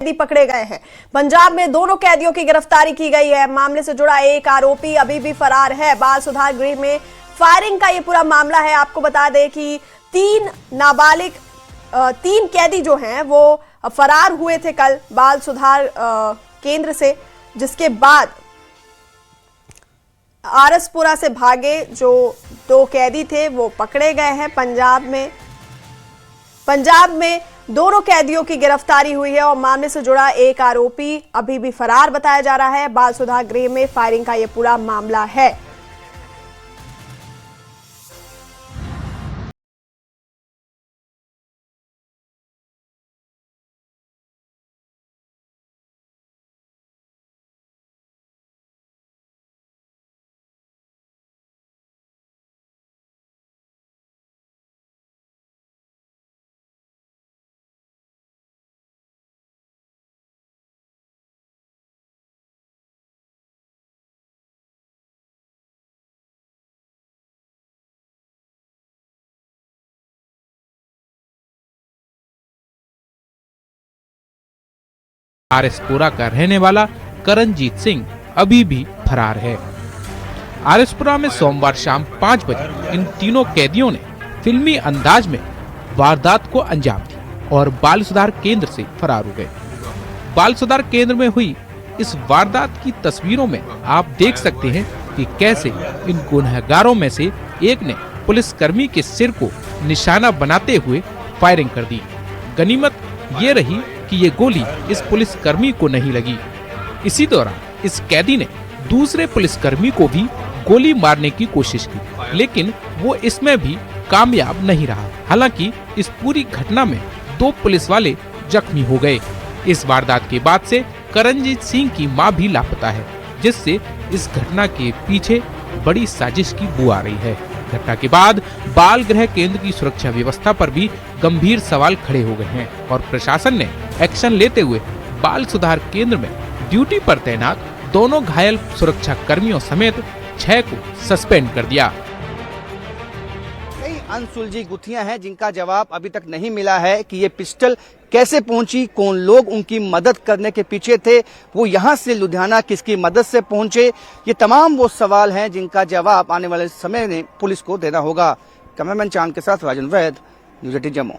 कैदी पकड़े गए हैं। पंजाब में दोनों कैदियों की गिरफ्तारी की गई है। मामले से जुड़ा एक आरोपी अभी भी फरार है। बाल सुधार गृह में फायरिंग का ये पूरा मामला है। आपको बता दें कि तीन कैदी जो हैं वो फरार हुए थे कल बाल सुधार केंद्र से, जिसके बाद आरएसपुरा से भागे जो दो कैदी थे वो पकड़े गए हैं। पंजाब में दोनों कैदियों की गिरफ्तारी हुई है और मामले से जुड़ा एक आरोपी अभी भी फरार बताया जा रहा है। बाल सुधार गृह में फायरिंग का यह पूरा मामला है। आरएसपुरा का रहने वाला करणजीत सिंह अभी भी फरार है। आरएसपुरा में सोमवार शाम 5 बजे इन तीनों कैदियों ने फिल्मी अंदाज में वारदात को अंजाम दिया और बाल सुधार केंद्र से फरार हो गए। बाल सुधार केंद्र में हुई इस वारदात की तस्वीरों में आप देख सकते हैं कि कैसे इन गुनहगारों में से एक ने पुलिसकर्मी के सिर को निशाना बनाते हुए फायरिंग कर दी। गनीमत ये रही कि ये गोली इस पुलिसकर्मी को नहीं लगी। इसी दौरान इस कैदी ने दूसरे पुलिसकर्मी को भी गोली मारने की कोशिश की, लेकिन वो इसमें भी कामयाब नहीं रहा। हालांकि इस पूरी घटना में 2 पुलिस वाले जख्मी हो गए। इस वारदात के बाद से करणजीत सिंह की मां भी लापता है, जिससे इस घटना के पीछे बड़ी साजिश की बू आ रही है। घटना के बाद बाल गृह केंद्र की सुरक्षा व्यवस्था पर भी गंभीर सवाल खड़े हो गए हैं और प्रशासन ने एक्शन लेते हुए बाल सुधार केंद्र में ड्यूटी पर तैनात दोनों घायल सुरक्षा कर्मियों समेत 6 को सस्पेंड कर दिया। कई अनसुलझी गुत्थियां हैं जिनका जवाब अभी तक नहीं मिला है कि ये पिस्टल कैसे पहुंची, कौन लोग उनकी मदद करने के पीछे थे, वो यहाँ से लुधियाना किसकी मदद से पहुंचे। ये तमाम वो सवाल हैं जिनका जवाब आने वाले समय में पुलिस को देना होगा। कैमरामैन चांद के साथ राजन वैद, न्यूज़ 18 जम्मू।